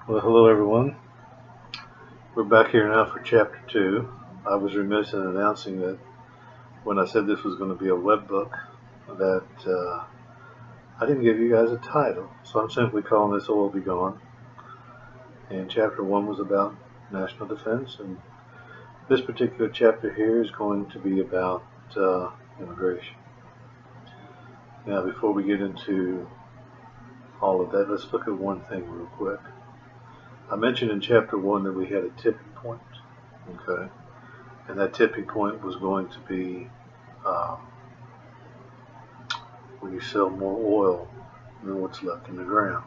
Well, hello everyone. We're back here now for chapter 2. I was remiss in announcing that when I said this was going to be a web book, that I didn't give you guys a title. So I'm simply calling this Oil Be Gone. And chapter 1 was about national defense, and this particular chapter here is going to be about immigration. Now, before we get into all of that, let's look at one thing real quick. I mentioned in chapter 1 that we had a tipping point. Okay. And that tipping point was going to be um, when you sell more oil than what's left in the ground.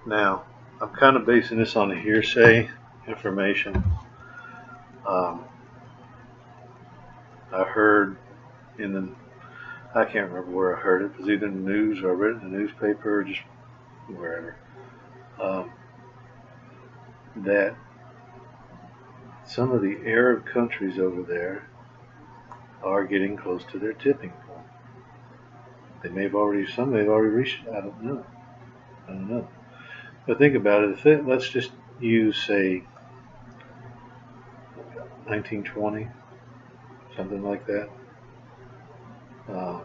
Now, I'm kind of basing this on a hearsay information. I heard in the, I can't remember where I heard it. It was either in the news or I read it in the newspaper or just wherever, um, that some of the Arab countries over there are getting close to their tipping point. Some may have already reached it. I don't know. But think about it. Let's just use, say, 1920, something like that, uh,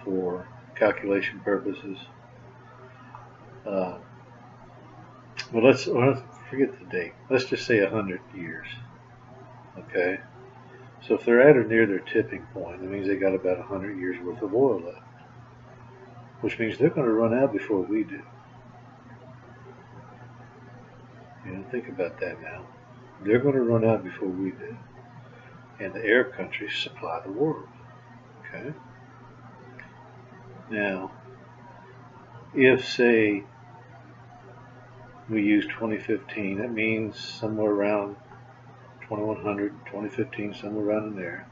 for calculation purposes. Uh, let's forget the date. Let's just say 100 years. Okay. So if they're at or near their tipping point, that means they got about 100 years worth of oil left, which means they're going to run out before we do. Think about that now. They're going to run out before we do. And the Arab countries supply the world. Okay? Now, if, say, we use 2015, that means somewhere around 2100, 2015, somewhere around in there,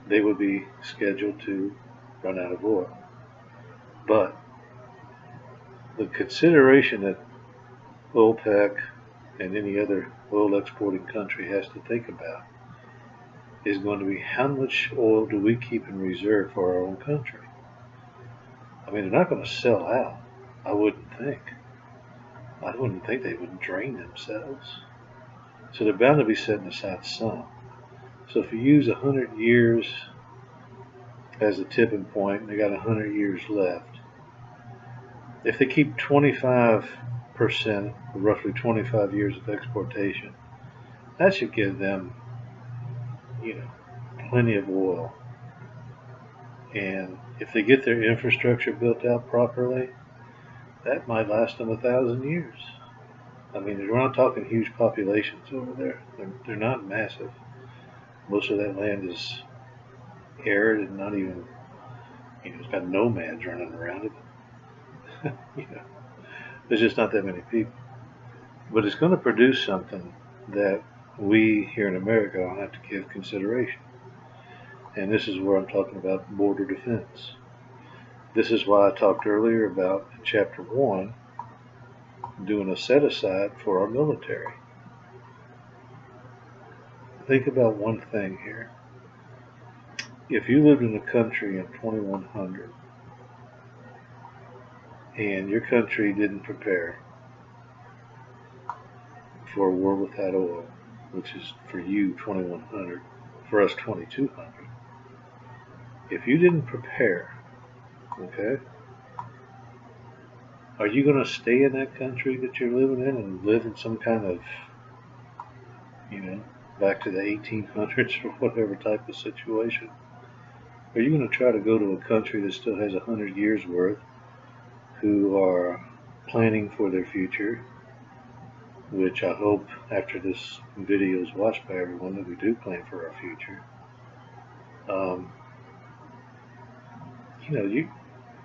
they would be scheduled to run out of oil. But the consideration that OPEC and any other oil exporting country has to think about is going to be how much oil do we keep in reserve for our own country. I mean, they're not going to sell out, I wouldn't think. I wouldn't think they would drain themselves. So they're bound to be setting aside some. So if you use 100 years as a tipping point, and they got 100 years left, if they keep 25%, roughly 25 years of exportation, that should give them, plenty of oil. And if they get their infrastructure built out properly, that might last them 1,000 years. I mean, we're not talking huge populations over there. They're not massive. Most of that land is arid and not even, it's got nomads running around it. There's just not that many people. But it's going to produce something that we here in America don't have to give consideration. And this is where I'm talking about border defense. This is why I talked earlier about in chapter 1 doing a set aside for our military. Think about one thing here. If you lived in a country in 2100 and your country didn't prepare for a war without oil, which is for you 2100, for us 2200, if you didn't prepare, okay, are you going to stay in that country that you're living in and live in some kind of, back to the 1800s or whatever type of situation? Are you going to try to go to a country that still has 100 years worth, who are planning for their future, which I hope after this video is watched by everyone that we do plan for our future? You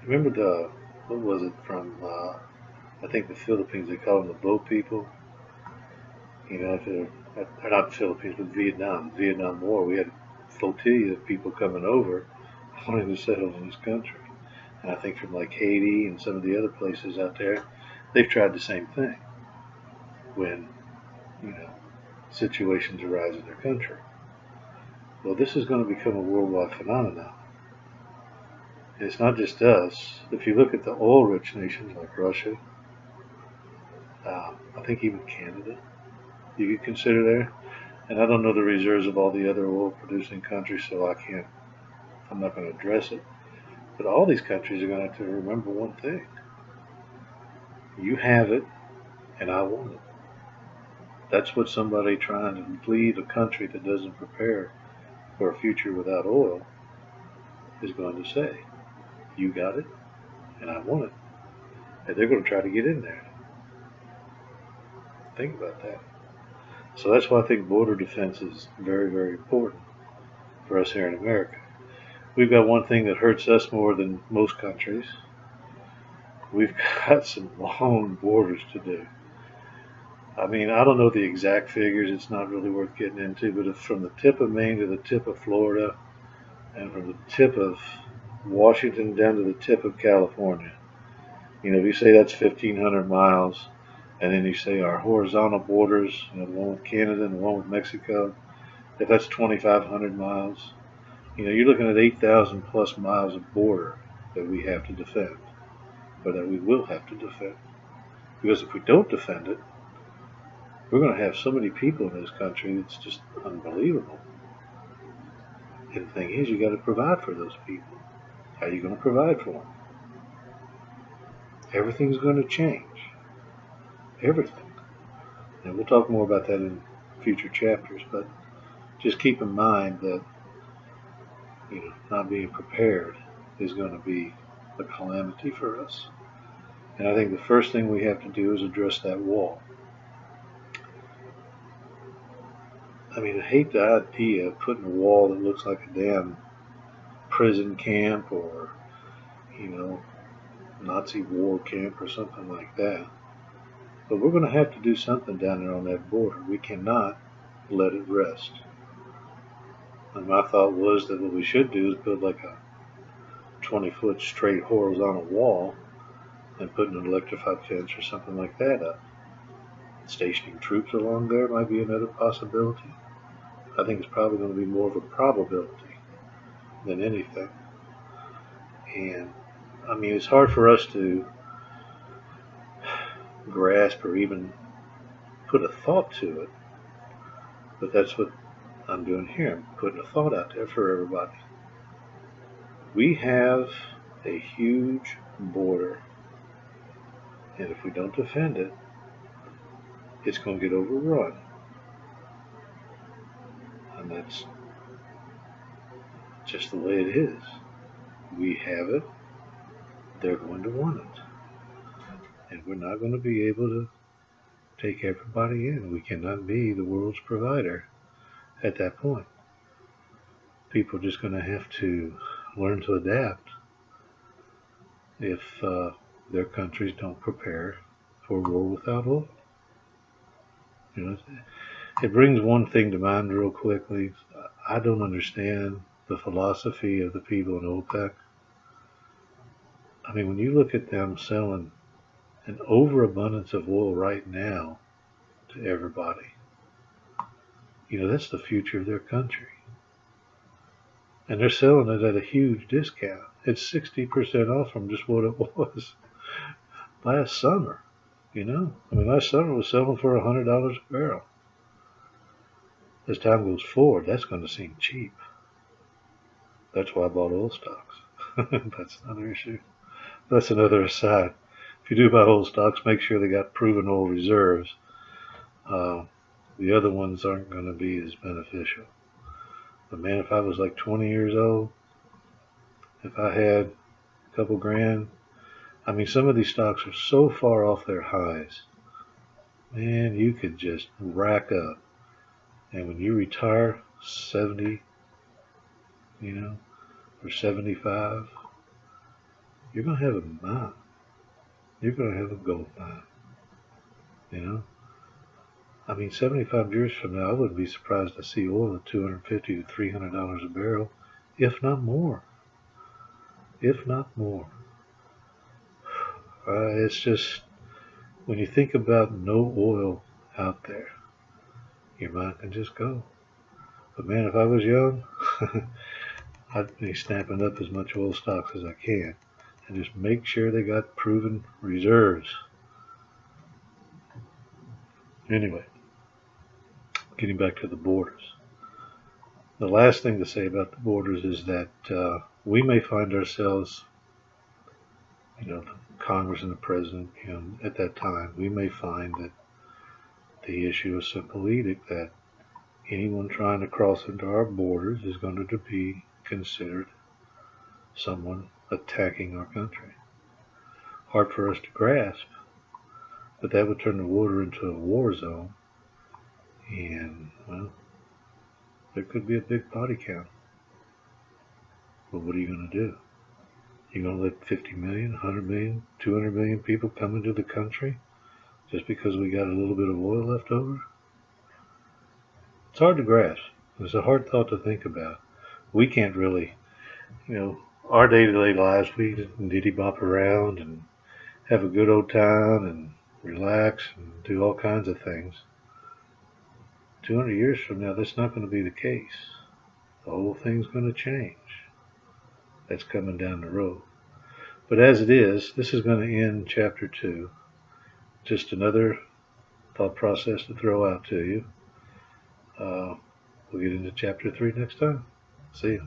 remember what was it from, I think the Philippines, they call them the Bow people. If they're not the Philippines, but Vietnam War, we had a flotilla of people coming over wanting to settle in this country. And I think from like Haiti and some of the other places out there, they've tried the same thing when, situations arise in their country. Well, this is going to become a worldwide phenomenon. It's not just us. If you look at the oil-rich nations like Russia, I think even Canada you could consider there. And I don't know the reserves of all the other oil producing countries, so I'm not going to address it. But all these countries are going to have to remember one thing: you have it, and I want it. That's what somebody trying to lead a country that doesn't prepare for a future without oil is going to say. You got it, and I want it. And they're going to try to get in there. Think about that. So that's why I think border defense is very, very important for us here in America. We've got one thing that hurts us more than most countries. We've got some long borders to do. I mean, I don't know the exact figures. It's not really worth getting into. But if from the tip of Maine to the tip of Florida, and from the tip of Washington down to the tip of California, if you say that's 1,500 miles, and then you say our horizontal borders, the one with Canada and the one with Mexico, if that's 2,500 miles, you're looking at 8,000 plus miles of border that we have to defend, or that we will have to defend. Because if we don't defend it, we're going to have so many people in this country, it's just unbelievable. And the thing is, you got to provide for those people. How are you going to provide for them? Everything's going to change. Everything. And we'll talk more about that in future chapters, but just keep in mind that, not being prepared is going to be a calamity for us. And I think the first thing we have to do is address that wall. I mean, I hate the idea of putting a wall that looks like a damn prison camp or, Nazi war camp or something like that. But we're going to have to do something down there on that border. We cannot let it rest. And my thought was that what we should do is build like a 20-foot straight horizontal wall and put an electrified fence or something like that up. Stationing troops along there might be another possibility. I think it's probably going to be more of a probability than anything. And I mean, it's hard for us to grasp or even put a thought to it, but that's what I'm doing here. I'm putting a thought out there for everybody. We have a huge border, and if we don't defend it, it's going to get overrun. And that's just the way it is. We have it, they're going to want it. And we're not going to be able to take everybody in. We cannot be the world's provider at that point. People are just going to have to learn to adapt if their countries don't prepare for a war without oil. It brings one thing to mind real quickly. I don't understand the philosophy of the people in OPEC. I mean, when you look at them selling an overabundance of oil right now to everybody, that's the future of their country. And they're selling it at a huge discount. It's 60% off from just what it was last summer. I mean, last summer it was selling for $100 a barrel. As time goes forward, that's going to seem cheap. That's why I bought oil stocks. That's another issue. That's another aside. If you do buy oil stocks, make sure they got proven oil reserves. The other ones aren't going to be as beneficial. But man, if I was like 20 years old, if I had a couple grand, I mean, some of these stocks are so far off their highs. Man, you could just rack up. And when you retire, 70, or 75, you're going to have a mine. You're going to have a gold mine. I mean, 75 years from now, I wouldn't be surprised to see oil at $250 to $300 a barrel, if not more. If not more. It's just, when you think about no oil out there, your mind can just go. But man, if I was young, I'd be snapping up as much oil stocks as I can and just make sure they got proven reserves. Anyway, getting back to the borders. The last thing to say about the borders is that we may find ourselves, the Congress and the president, at that time, we may find that the issue is simple edict that anyone trying to cross into our borders is going to be considered someone attacking our country. Hard for us to grasp, but that would turn the border into a war zone, and, well, there could be a big body count. But what are you going to do? You're going to let 50 million, 100 million, 200 million people come into the country just because we got a little bit of oil left over? It's hard to grasp. It's a hard thought to think about. We can't really, our day-to-day lives, we diddy-bop around and have a good old time and relax and do all kinds of things. 200 years from now, that's not going to be the case. The whole thing's going to change. That's coming down the road. But as it is, this is going to end chapter 2. Just another thought process to throw out to you. We'll get into chapter 3 next time. See you.